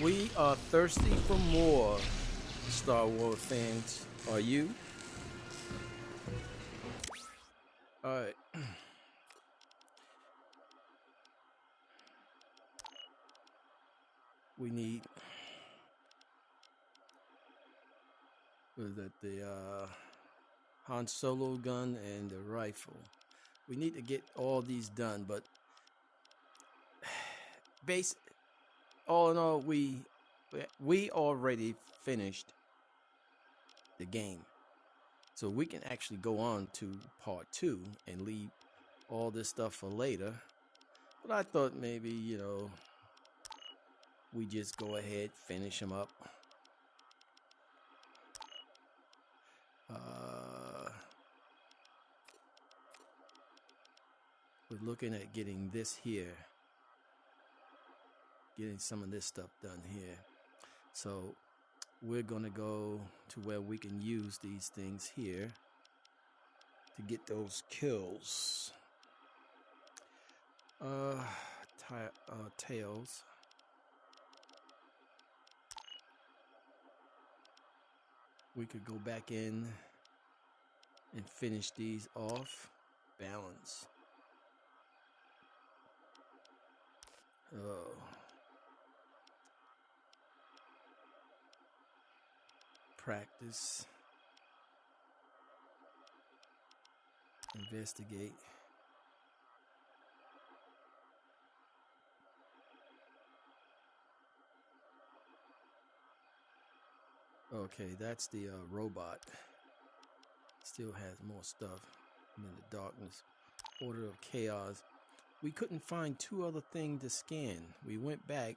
We are thirsty for more, Star Wars fans. Are you? Alright. We need, what is that, the Han Solo gun and the rifle. We need to get all these done, but all in all, we already finished the game. So we can actually go on to part 2 and leave all this stuff for later. But I thought maybe, we just go ahead, finish them up. We're looking at getting this here. Getting some of this stuff done here. So we're going to go to where we can use these things here to get those kills. Tails. We could go back in and finish these off. Balance. Oh. Practice. Investigate. Okay, that's the robot. Still has more stuff. And then the darkness. Order of chaos. We couldn't find 2 other things to scan. We went back.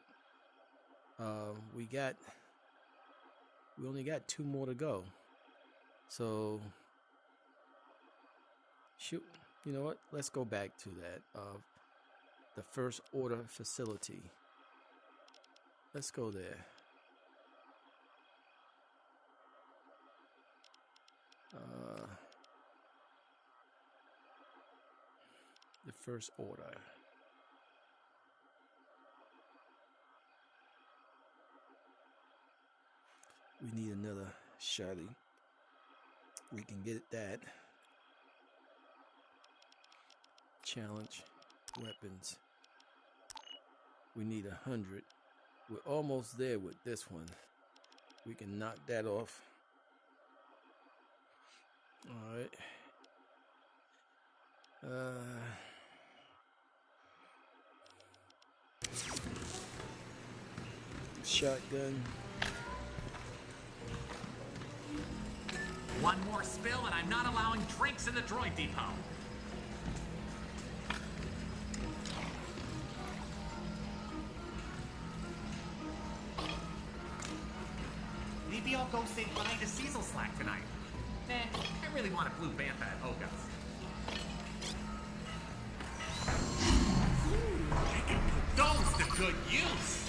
We only got 2 more to go. So, shoot. You know what? Let's go back to that. The first order facility. Let's go there. The first order. We need another Charlie. We can get that. Challenge weapons. We need 100. We're almost there with this one. We can knock that off. All right. Shotgun. One more spill and I'm not allowing drinks in the droid depot. Maybe I'll go say bye to Cecil Slack tonight. I really want a blue bantha at Hoga's. I can put those to good use!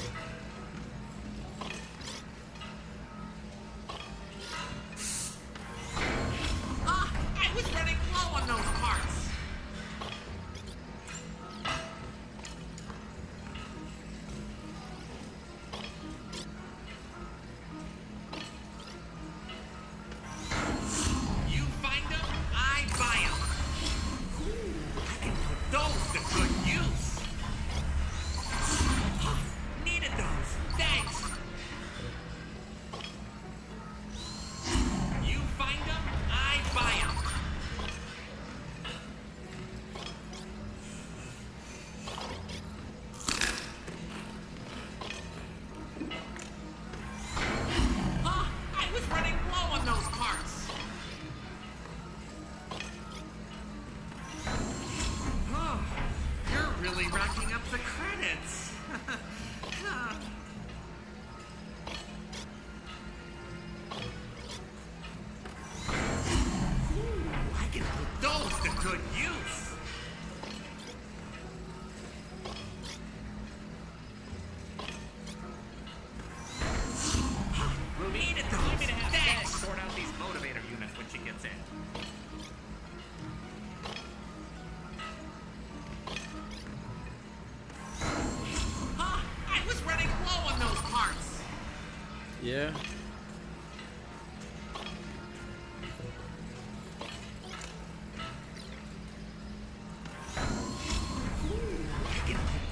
I was running low on those parts! You find them, I buy them! I can put those to good use! Needed those, thanks! You find them, I buy them! I was running low on those parts! You're really racking up the credits! I can put those to good use! Ruby, needed those! Need me to have Thanks! Sort out these motivator units when she gets in. Yeah.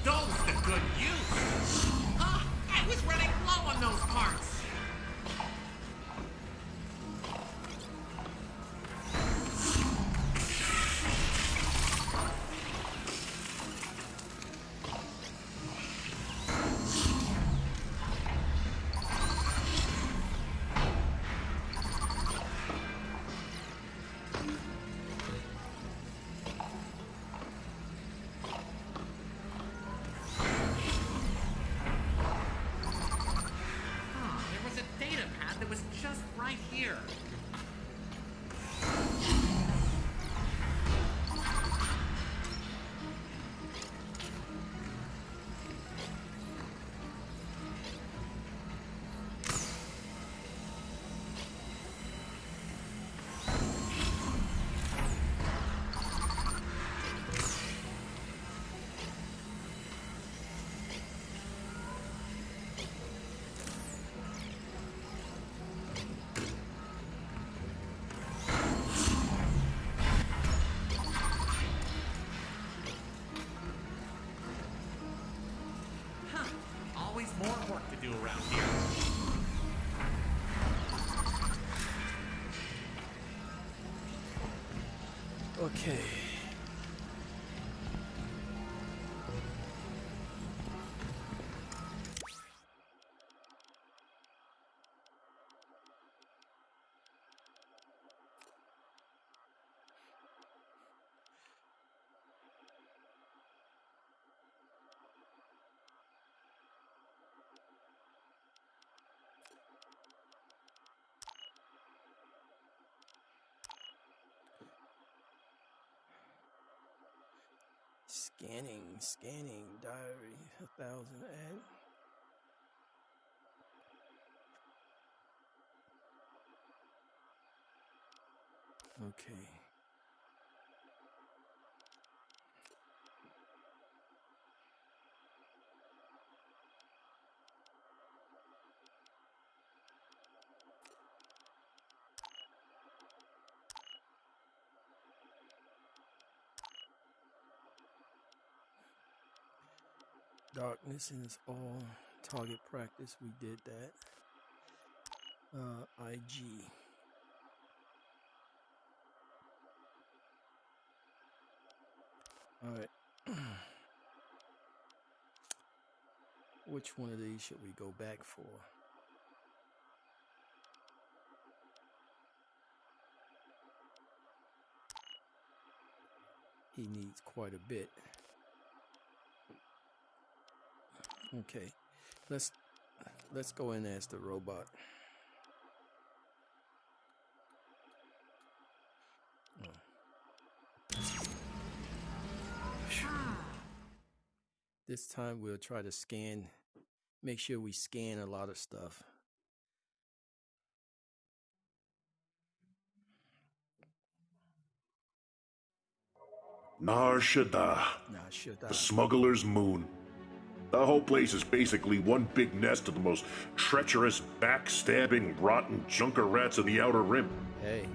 Those to good use. I was running low on those parts. There was a data pad that was just right here. Always more work to do around here. Okay. Scanning, diary, 1,000 ad. Okay. Darkness is all target practice. We did that. IG. All right. Which one of these should we go back for? He needs quite a bit. Okay, let's go and ask the robot. This time we'll try to scan, make sure we scan a lot of stuff. Nar Shaddaa, the smuggler's moon. The whole place is basically one big nest of the most treacherous, backstabbing, rotten junker rats in the Outer Rim. Hey.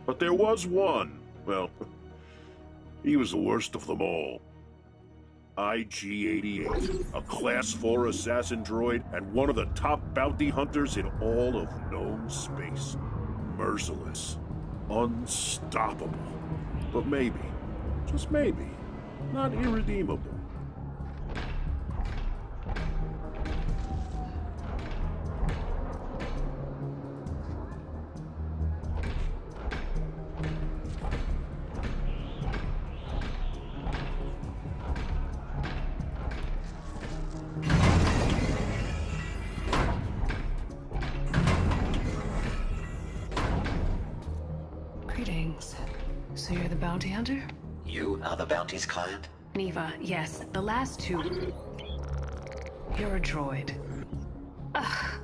But there was one. Well, he was the worst of them all. IG-88, a Class 4 assassin droid and one of the top bounty hunters in all of known space. Merciless. Unstoppable. But maybe, just maybe, not irredeemable. Greetings. So you're the bounty hunter? You are the bounty's client? Neva, yes. The last two. You're a droid. Ugh.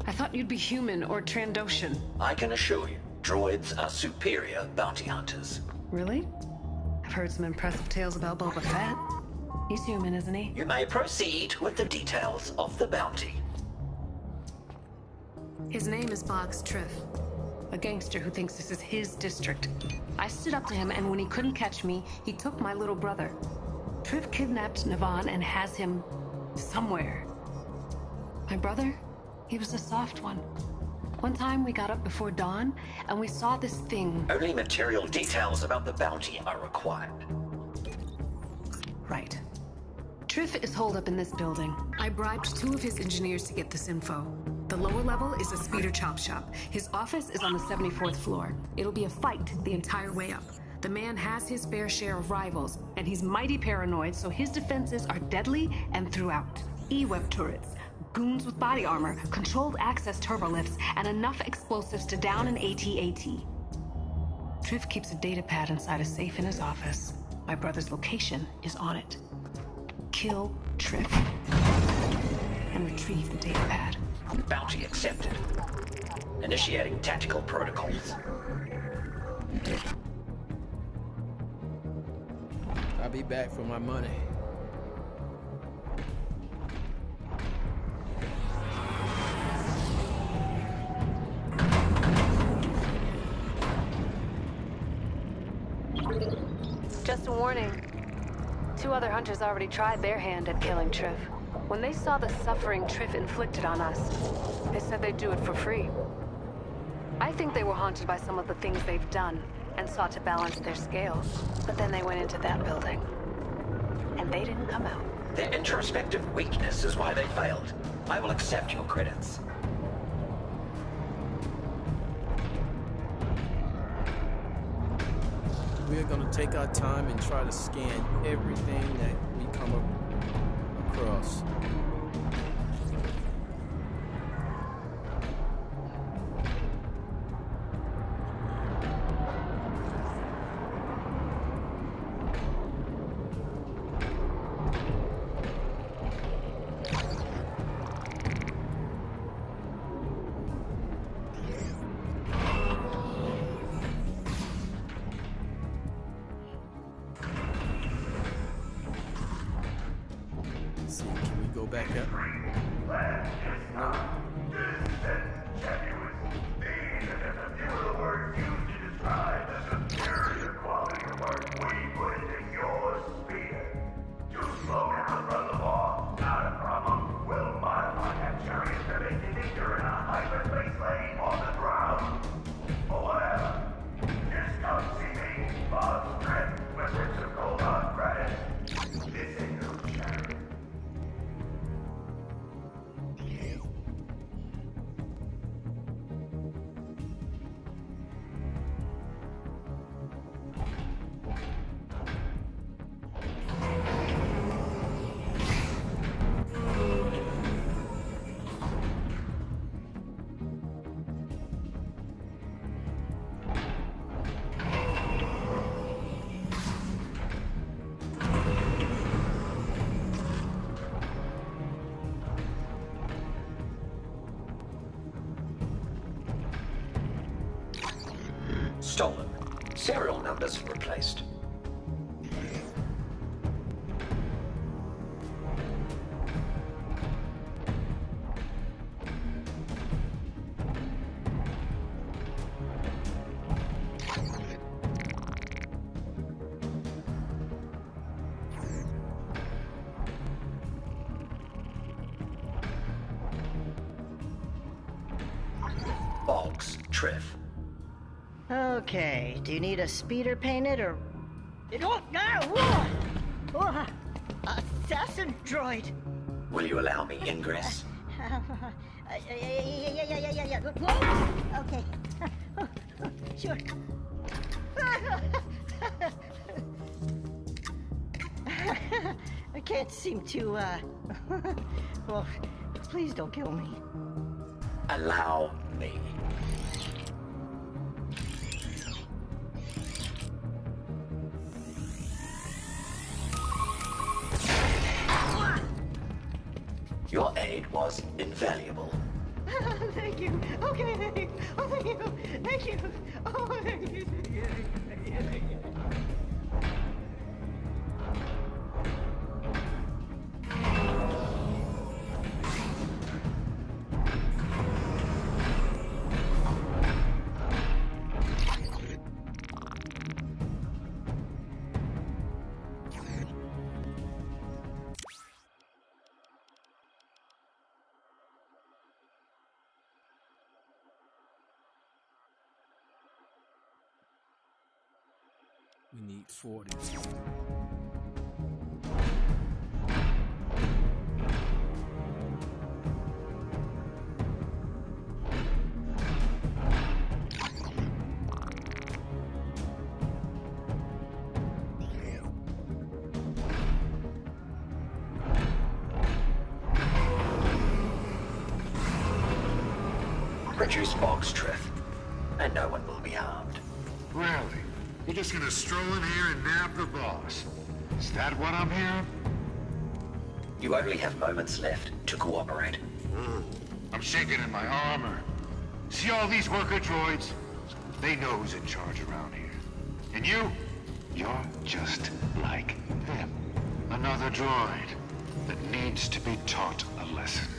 I thought you'd be human or Trandoshan. I can assure you, droids are superior bounty hunters. Really? I've heard some impressive tales about Boba Fett. He's human, isn't he? You may proceed with the details of the bounty. His name is Boggs Triff, a gangster who thinks this is his district. I stood up to him, and when he couldn't catch me, he took my little brother. Triff kidnapped Navan and has him somewhere. My brother, he was a soft one. One time we got up before dawn, and we saw this thing. Only material details about the bounty are required. Right. Triff is holed up in this building. I bribed 2 of his engineers to get this info. The lower level is a speeder chop shop. His office is on the 74th floor. It'll be a fight the entire way up. The man has his fair share of rivals, and he's mighty paranoid, so his defenses are deadly and throughout. E-web turrets, goons with body armor, controlled access turbolifts, and enough explosives to down an AT-AT. Triff keeps a data pad inside a safe in his office. My brother's location is on it. Kill Triff and retrieve the data pad. Bounty accepted. Initiating tactical protocols. I'll be back for my money. Just a warning. 2 other hunters already tried their hand at killing Triff. When they saw the suffering Triff inflicted on us, they said they'd do it for free. I think they were haunted by some of the things they've done and sought to balance their scales. But then they went into that building, and they didn't come out. Their introspective weakness is why they failed. I will accept your credits. We're gonna take our time and try to scan everything that we come across. Back up. Stolen. Serial numbers replaced. Boggs, Triff. Okay, do you need a speeder painted or... Oh, no! Whoa! Whoa! Assassin droid! Will you allow me ingress? Yeah. Whoa! Okay. Sure. I can't seem to, well, please don't kill me. Allow me. Your aid was invaluable. Thank you. Okay, thank you. Oh, thank you. Thank you. Oh, thank you. Thank you. We need 40. Produce box, Triff, and no one will be harmed. Really? You're just gonna stroll in here and nab the boss? Is that what I'm hearing? You only have moments left to cooperate. I'm shaking in my armor. See all these worker droids? They know who's in charge around here. And you're just like them. Another droid that needs to be taught a lesson.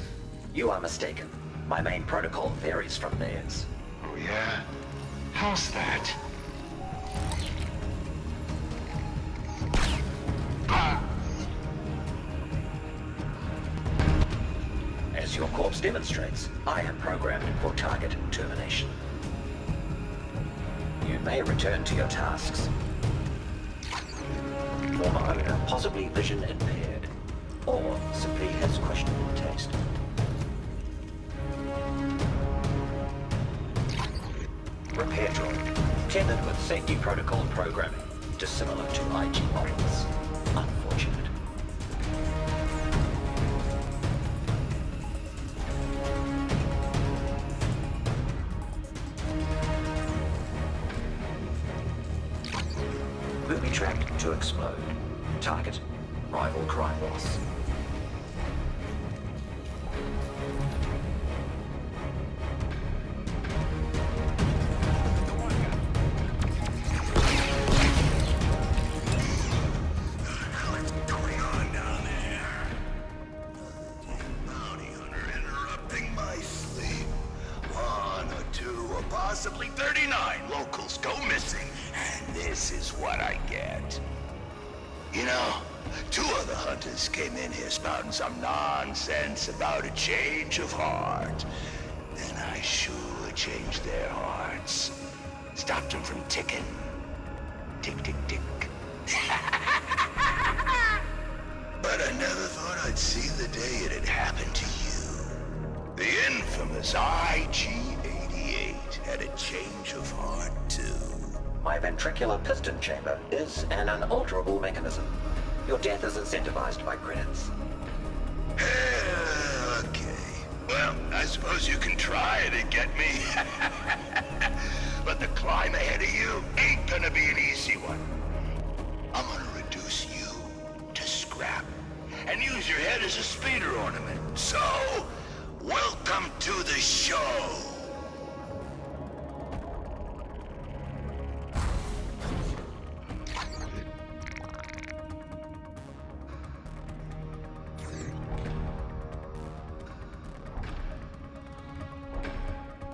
You are mistaken. My main protocol varies from theirs. Oh yeah? How's that? As your corpse demonstrates, I am programmed for target termination. You may return to your tasks. Former owner possibly vision impaired, or simply has questionable taste. Repair droid, tended with safety protocol programming, dissimilar to IG models. Unfortunate. Booby tracked to explode. Target, rival crime boss. Possibly 39 locals go missing, and this is what I get. You know, 2 of the hunters came in here spouting some nonsense about a change of heart. Then I sure changed their hearts. Stopped them from ticking. Tick, tick, tick. But I never thought I'd see the day it had happened to you. The infamous IG-88 had a change of heart, too. My ventricular piston chamber is an unalterable mechanism. Your death is incentivized by credits. Okay. Well, I suppose you can try to get me. But the climb ahead of you ain't gonna be an easy one. I'm gonna reduce you to scrap and use your head as a speeder ornament. So, welcome to the show.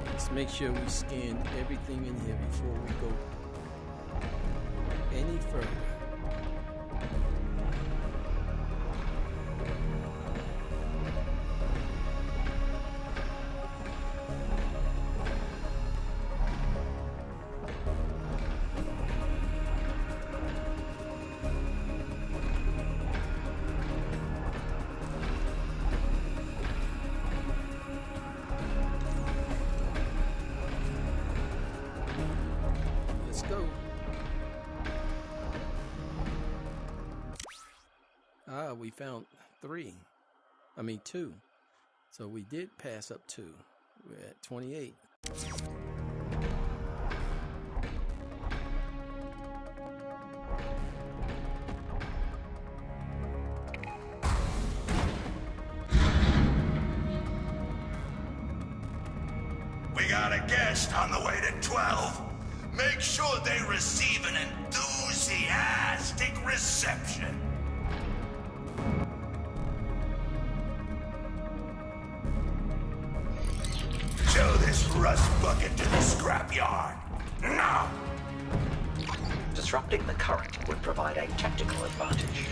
Let's make sure we scan everything in here before we go any further. Let's go. Ah, we found 3. I mean 2. So we did pass up 2. We're at 28. We got a guest on the way to 12. Make sure they receive an enthusiastic reception. Show this rust bucket to the scrapyard. Now! Disrupting the current would provide a tactical advantage.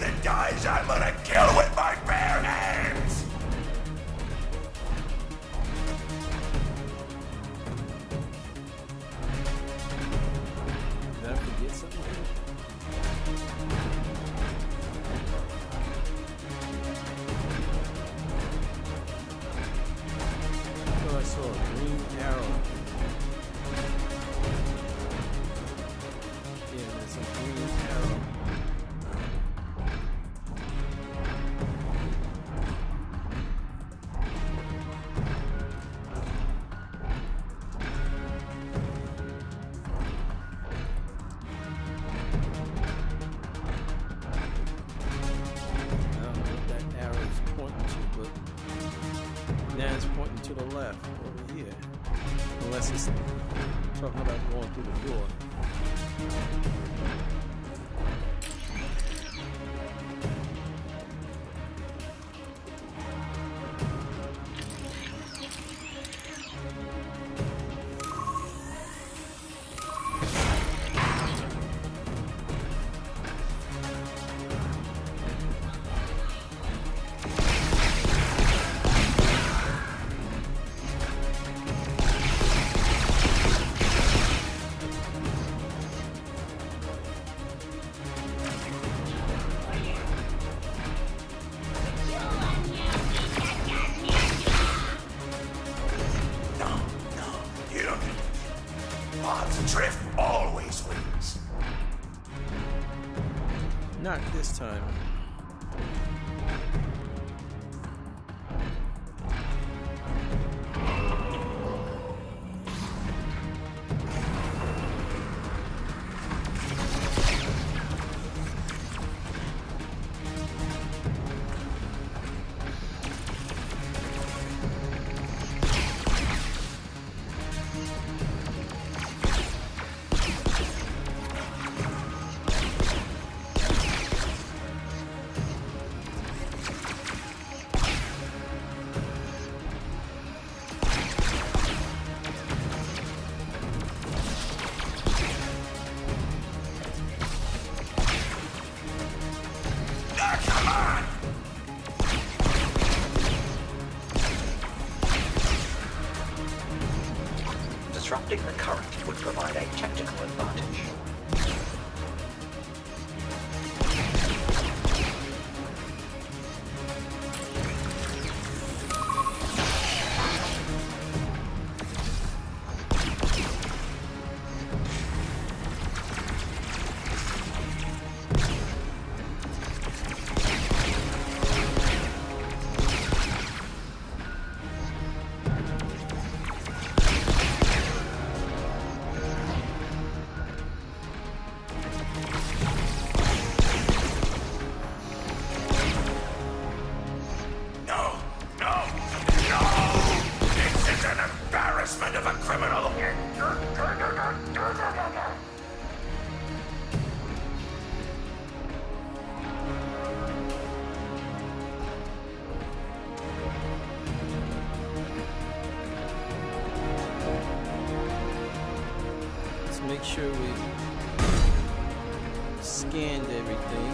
that dies, I'm gonna kill with my bare hands! Did I forget something? Oh, I saw a green arrow. Yeah, there's a green arrow. I don't know what that arrow is pointing to, but now it's pointing to the left over here. Unless it's talking about going through the door. Drift always wins. Not this time. Disrupting the current would provide a tactical advantage. Of a criminal. Let's make sure we scanned everything.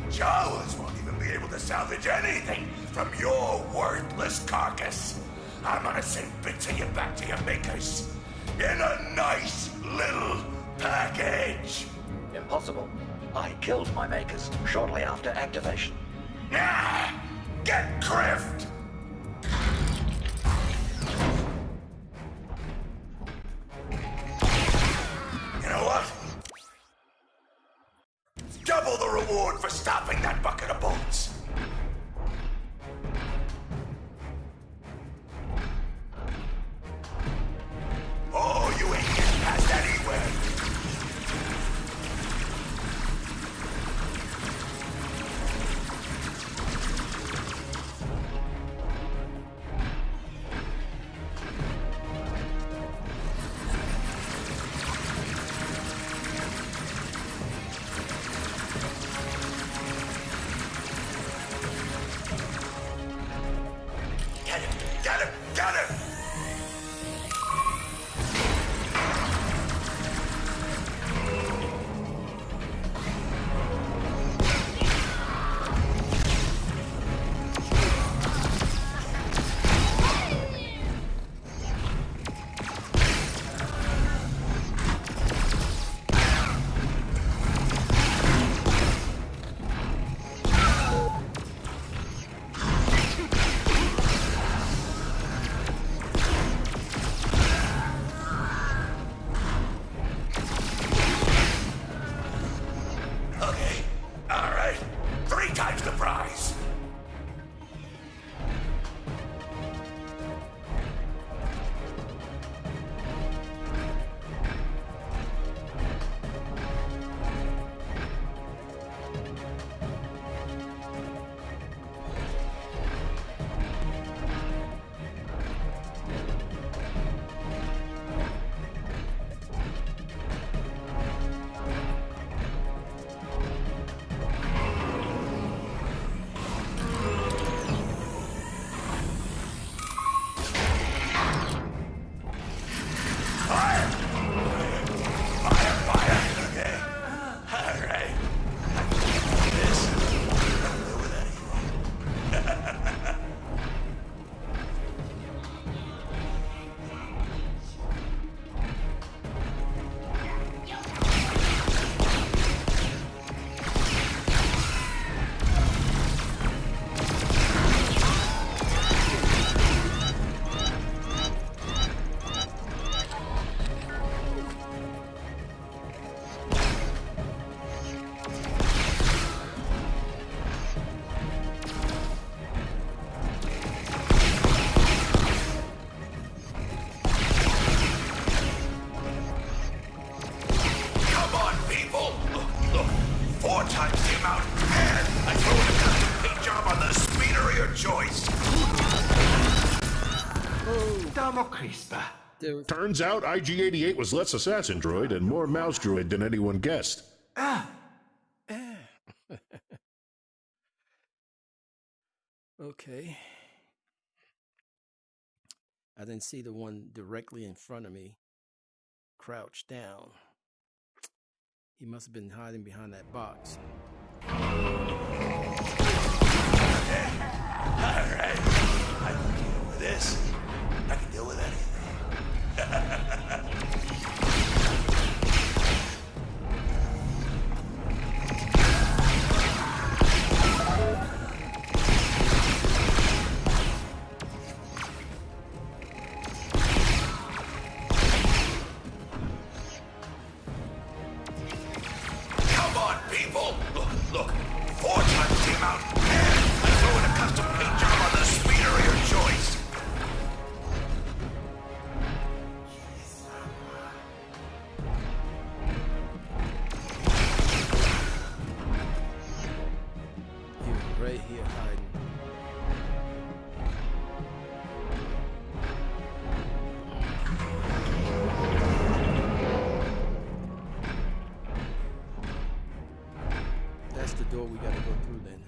Jawas won't even be able to salvage anything from your worthless carcass. I'm gonna send bits of you back to your makers. killed my makers shortly after activation. Ah! Get Grift! You know what? Double the reward for stopping that bucket of bolts. Oh, you ain't getting past that anywhere. Get him! Get him! Get him! Okay, all right. 3 times the prize. Fire! Fire, fire. Okay. All right. This. I'll deal with anything. Come on, people! Look, 4 times the amount, and I throw in a custom paint job on the speeder of your choice. Domo crispa. There, Turns out IG-88 was less assassin droid and more mouse droid than anyone guessed. okay. I didn't see the one directly in front of me, crouched down. He must have been hiding behind that box. All right. I can deal with this. I can deal with anything. Come on, people! Look, 4 times the amount, and I throw in a custom paint job on the speeder of your choice. He was right here hiding. That's the door we gotta go through then.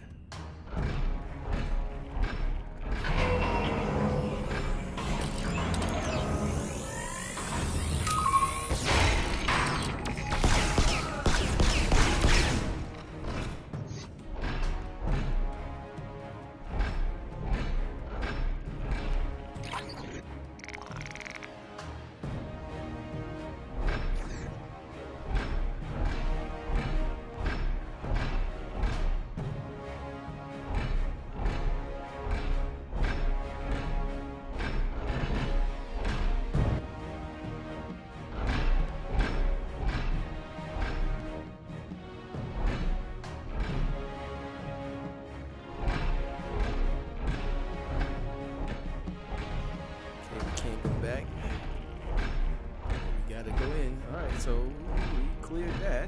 gotta go in. All right, so we cleared that.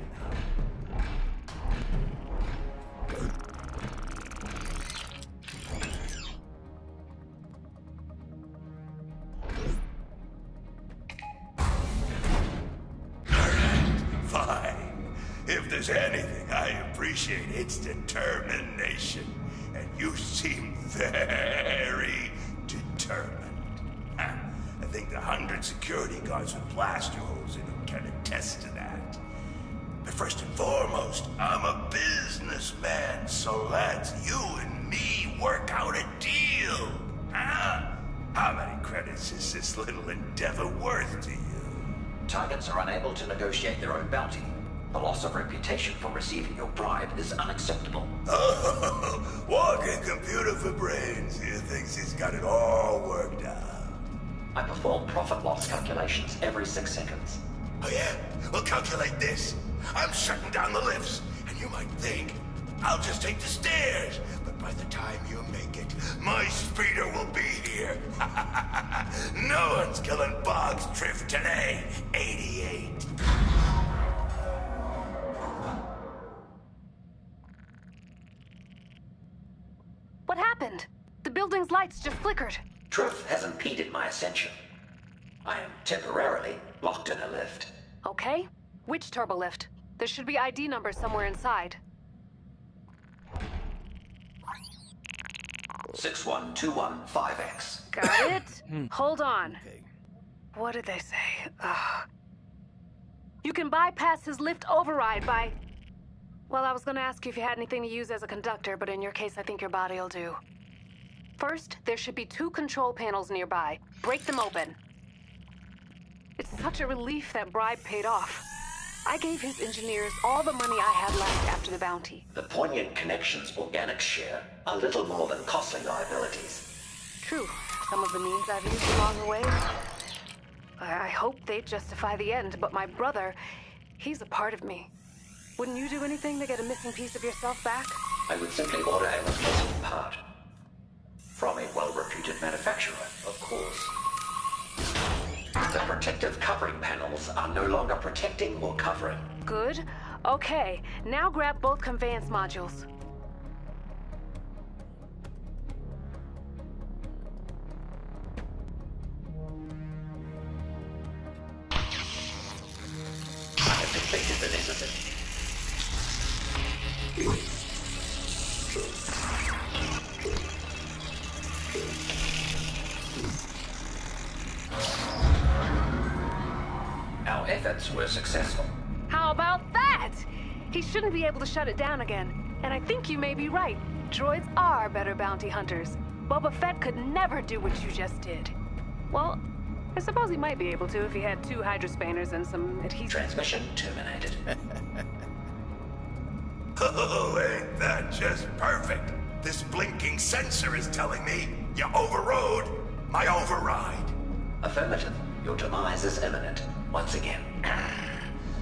Fine. If there's anything I appreciate, it's determination. And you seem very determined. I think the 100 security guards with blaster holes in them can attest to that. But first and foremost, I'm a businessman, so let's you and me work out a deal. Huh? How many credits is this little endeavor worth to you? Targets are unable to negotiate their own bounty. The loss of reputation for receiving your bribe is unacceptable. Oh, walking computer for brains. He thinks he's got it all worked out. I perform profit-loss calculations every 6 seconds. Oh yeah? Well, calculate this. I'm shutting down the lifts, and you might think I'll just take the stairs. But by the time you make it, my speeder will be here. No one's killing Boggs Drift today. 88. What happened? The building's lights just flickered. Truth has impeded my ascension. I am temporarily locked in a lift. Okay. Which turbolift? There should be ID numbers somewhere inside. 61215X. Got it? Hold on. Okay. What did they say? Ugh. You can bypass his lift override by... Well, I was gonna ask you if you had anything to use as a conductor, but in your case, I think your body'll do. First, there should be 2 control panels nearby. Break them open. It's such a relief that bribe paid off. I gave his engineers all the money I had left after the bounty. The poignant connections organics share are little more than costly liabilities. True. Some of the means I've used along the way. I hope they justify the end, but my brother, he's a part of me. Wouldn't you do anything to get a missing piece of yourself back? I would simply order a replacement part. From a well-reputed manufacturer, of course. The protective covering panels are no longer protecting or covering. Good. Okay, now grab both conveyance modules. I have completed the necessary. Our efforts were successful. How about that? He shouldn't be able to shut it down again. And I think you may be right. Droids are better bounty hunters. Boba Fett could never do what you just did. Well, I suppose he might be able to if he had 2 hydrospanners and some adhesive. Transmission terminated. Oh, ain't that just perfect? This blinking sensor is telling me you overrode my override. Affirmative. Your demise is imminent. Once again.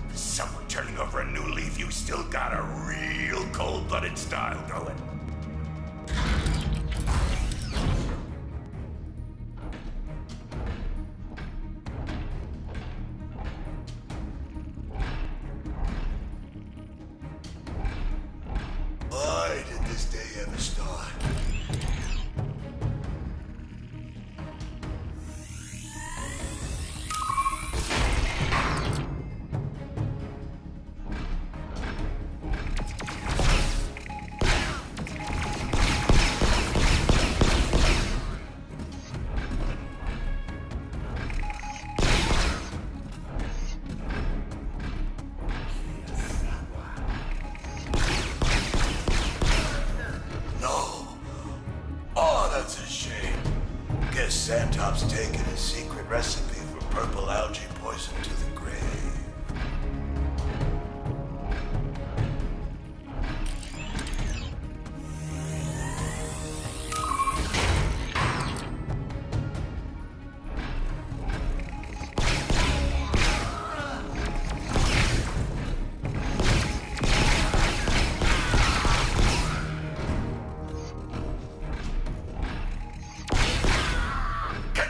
For someone turning over a new leaf, you still got a real cold-blooded style going. Why did this day ever start? Santop's taken a secret recipe for purple algae poison to the grave.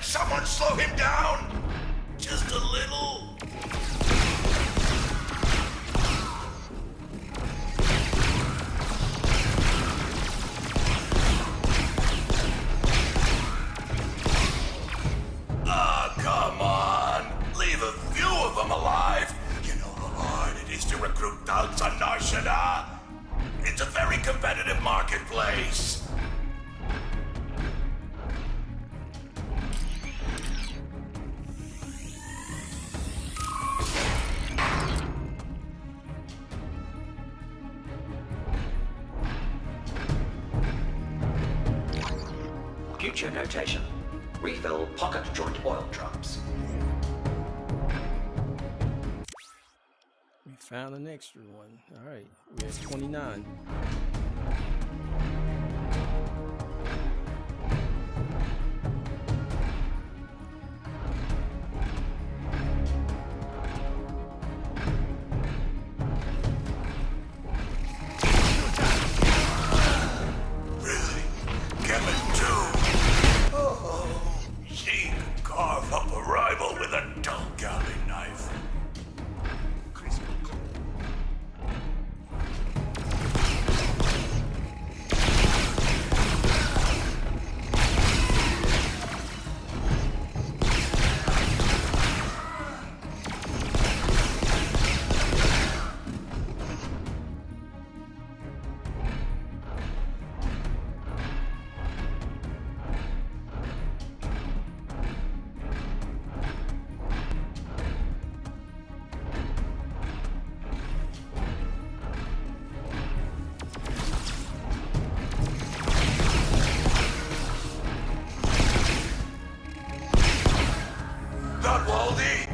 Someone slow him down! of them alive. You know how hard it is to recruit thugs on Nar Shaddaa? It's a very competitive marketplace. Future notation. Refill pocket joint oil drops. We found an extra one. All right, we're at 29. Really? Kevin too? Oh, she could carve up a rival with a dull galley knife. Not Waldy.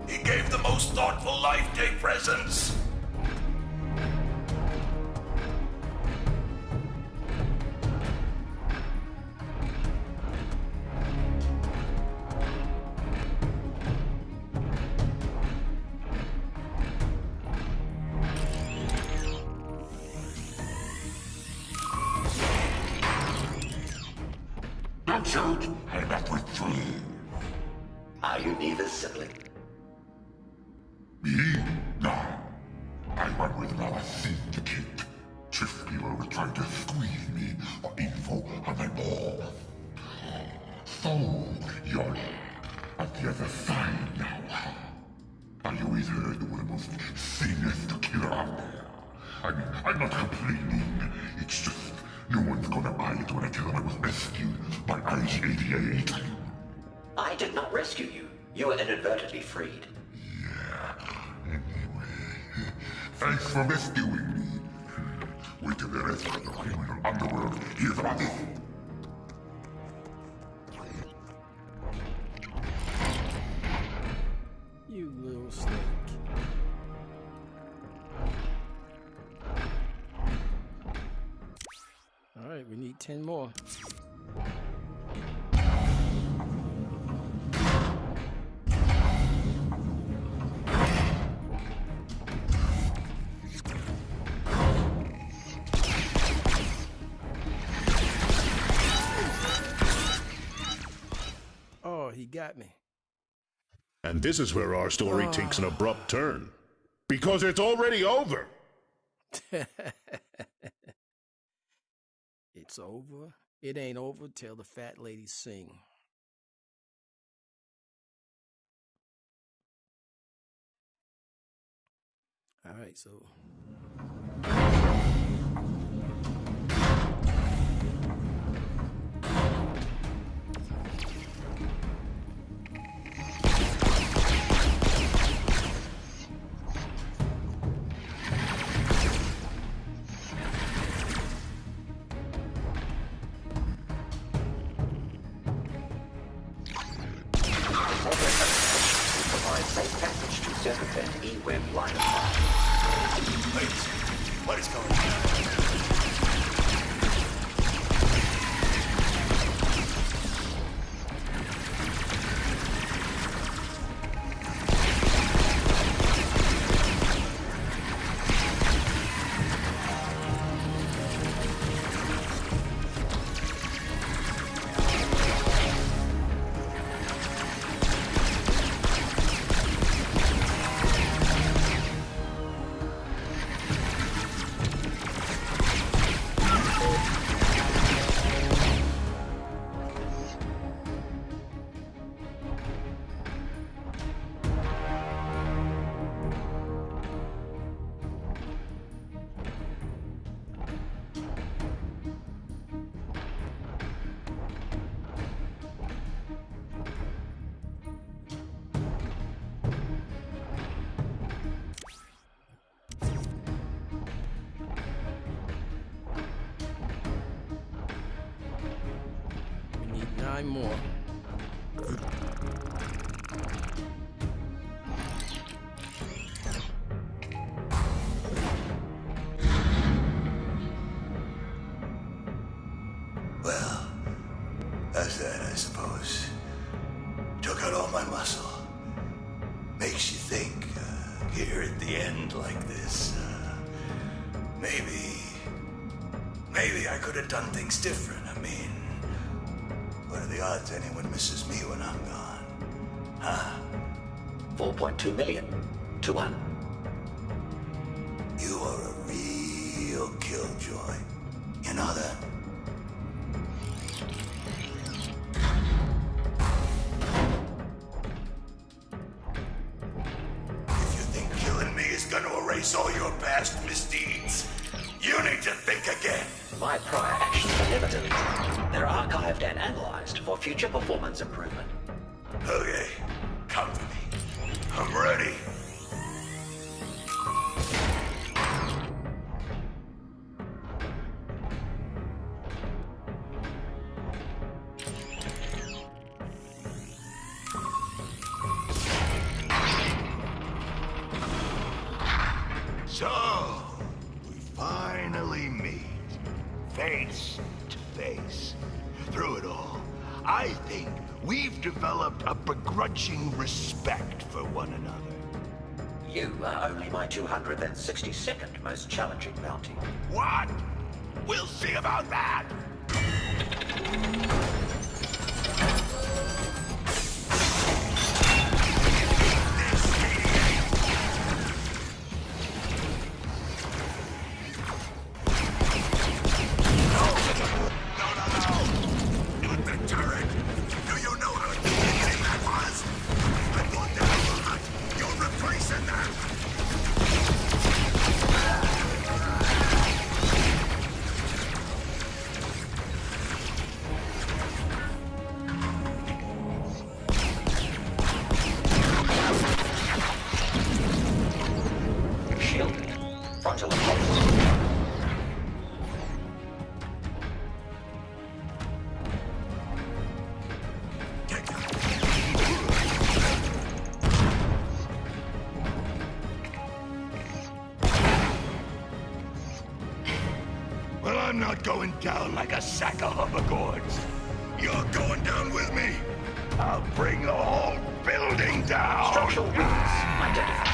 He gave the most thoughtful Life Day presents. Don't shoot! I met with three. Are you Neva's sibling? Me? No. I went with another syndicate. Chief people were trying to squeeze me for info on my boss. So, you're at the other side now, huh? I always heard you were the most sinister killer out there. I mean, I'm not complaining. It's just no one's gonna buy it when I tell them I was rescued by IG-88. I did not rescue you. You were inadvertently freed. Yeah, anyway. Thanks for rescuing me. Wait till the rest of the criminal underworld hears about this. You little snake. All right, we need 10 more. Oh, he got me. And this is where our story takes an abrupt turn. Because it's already over. It's over. It ain't over till the fat ladies sing. All right, so Provide safe passage to circumvent E-Web line of fire. Wait, what is going on? 9 more. Well, that's that, I suppose. Took out all my muscle. Makes you think, here at the end like this, maybe I could have done things different. I mean, what are the odds anyone misses me when I'm gone? Huh? 4.2 million to 1. You are a real killjoy. You know that? If you think killing me is gonna erase all your past misdeeds, you need to think again. My prior actions are never deleted. They're archived and analyzed for future performance improvement. Okay, come to me. I'm ready. So, we finally meet. Face to face. Through it all, I think we've developed a begrudging respect for one another. You are only my 262nd most challenging bounty. What? We'll see about that! Shielded. Frontal approach. Well, I'm not going down like a sack of hoverboards. You're going down with me. I'll bring the whole building down. Structural weakness identified.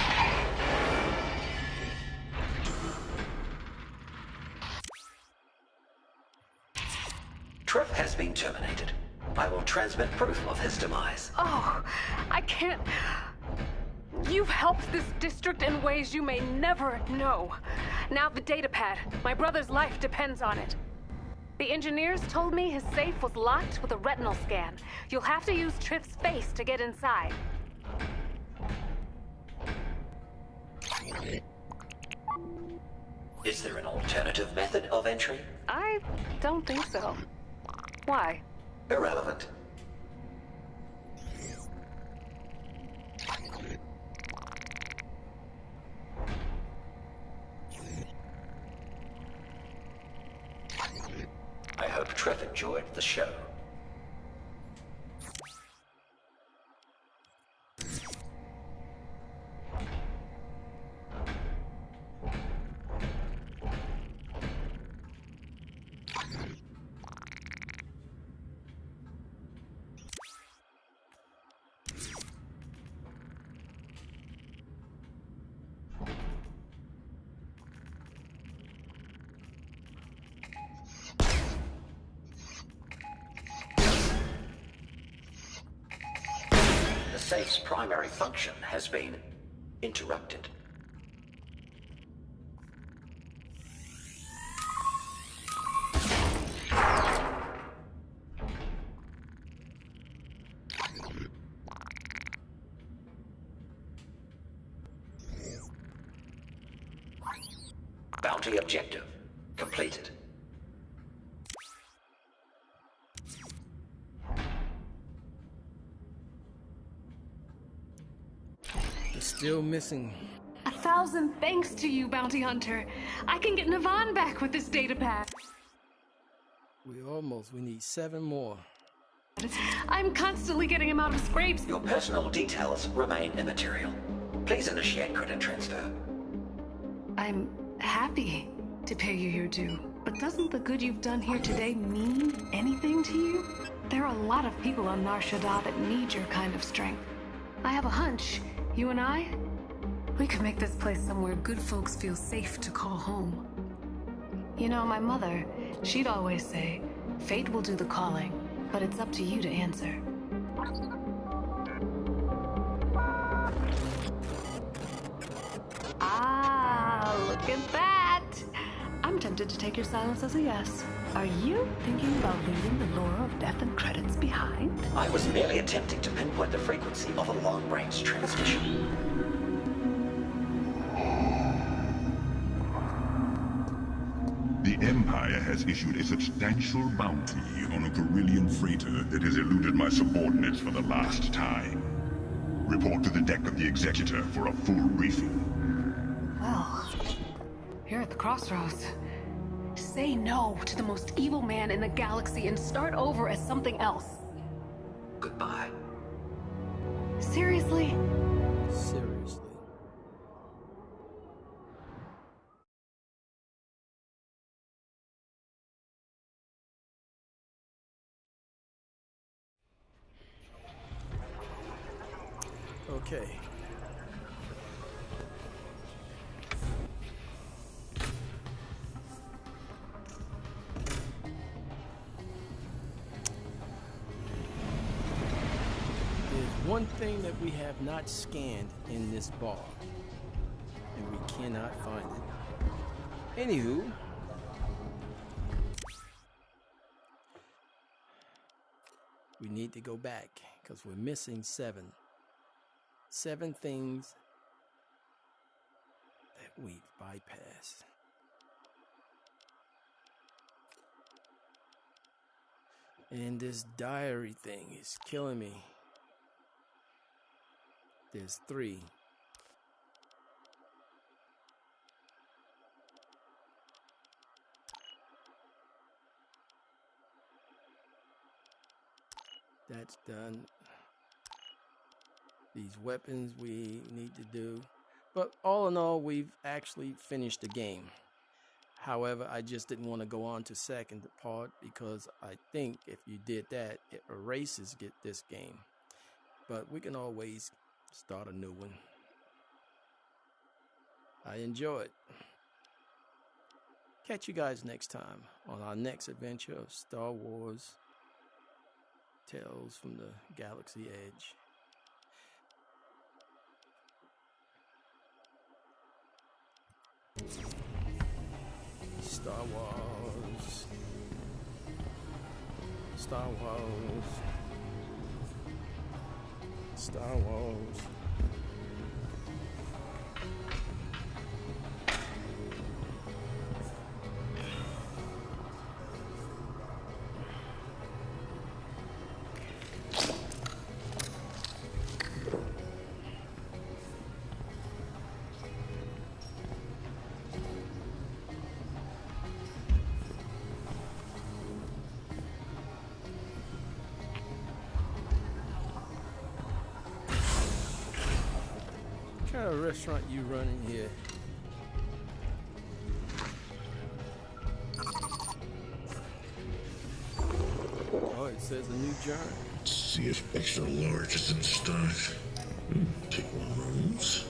Triff has been terminated. I will transmit proof of his demise. Oh, I can't. You've helped this district in ways you may never know. Now the datapad. My brother's life depends on it. The engineers told me his safe was locked with a retinal scan. You'll have to use Triff's face to get inside. Is there an alternative method of entry? I don't think so. Why? Irrelevant. I hope Triff enjoyed the show. The safe's primary function has been interrupted. Bounty objective completed. Still missing. 1,000 thanks to you, Bounty Hunter. I can get Navan back with this datapad. We need 7 more. I'm constantly getting him out of scrapes. Your personal details remain immaterial. Please initiate credit transfer. I'm happy to pay you your due, but doesn't the good you've done here today mean anything to you? There are a lot of people on Nar Shaddaa that need your kind of strength. I have a hunch, you and I, we could make this place somewhere good folks feel safe to call home. You know, my mother, she'd always say, fate will do the calling, but it's up to you to answer. Ah, look at that! I'm tempted to take your silence as a yes. Are you thinking about leaving the lure of death and credits behind? I was merely attempting to pinpoint the frequency of a long-range transmission. The Empire has issued a substantial bounty on a Carillion freighter that has eluded my subordinates for the last time. Report to the deck of the Executor for a full briefing. Well, here at the crossroads. Say no to the most evil man in the galaxy and start over as something else. Goodbye. Seriously? Seriously. Okay. There's one thing that we have not scanned in this bar, and we cannot find it. Anywho, we need to go back because we're missing seven things that we've bypassed. And this diary thing is killing me. There's 3. That's done. These weapons we need to do. But all in all, we've actually finished the game. However, I just didn't want to go on to second part because I think if you did that, it erases this game. But we can always start a new one. I enjoy it. Catch you guys next time on our next adventure of Star Wars Tales from the Galaxy Edge. Star Wars. Star Wars. Star Wars. What kind of restaurant you running here? Oh, it says a new journal. Let's see if extra large is in stock. Take one of those.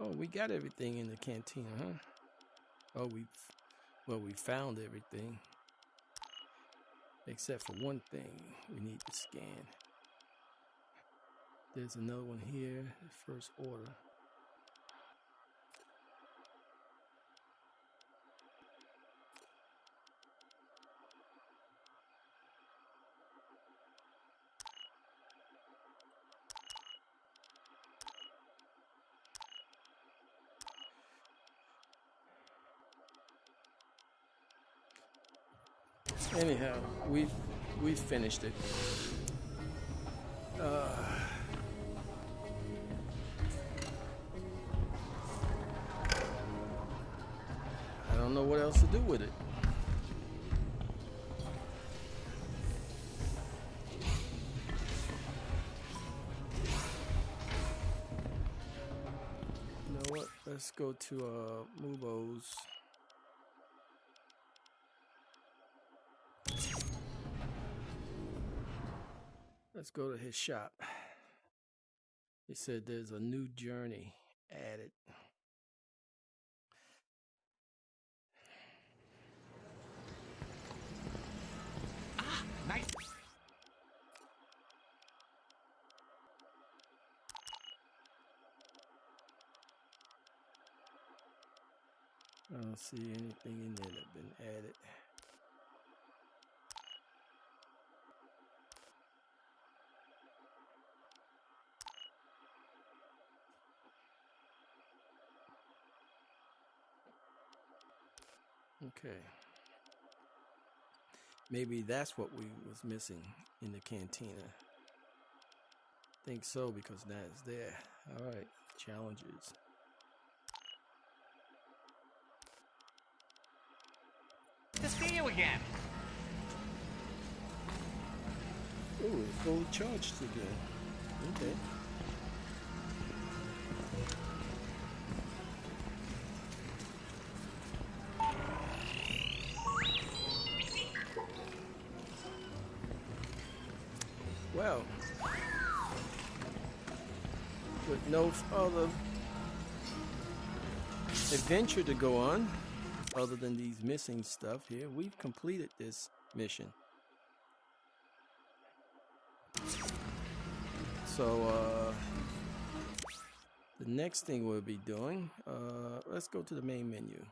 Oh, we got everything in the cantina, huh? Oh, we found everything. Except for one thing we need to scan. There's another one here, first order. Anyhow, we finished it. I don't know what else to do with it. You know what? Let's go to Mubo's. Let's go to his shop. He said there's a new journey added. Ah, nice. I don't see anything in there that's been added. Okay. Maybe that's what we was missing in the cantina. Think so, because now it's there. All right, challenges. To see you again. Oh, it's fully charged again. Okay. Well, with no other adventure to go on, other than these missing stuff here, we've completed this mission. So, the next thing we'll be doing, let's go to the main menu.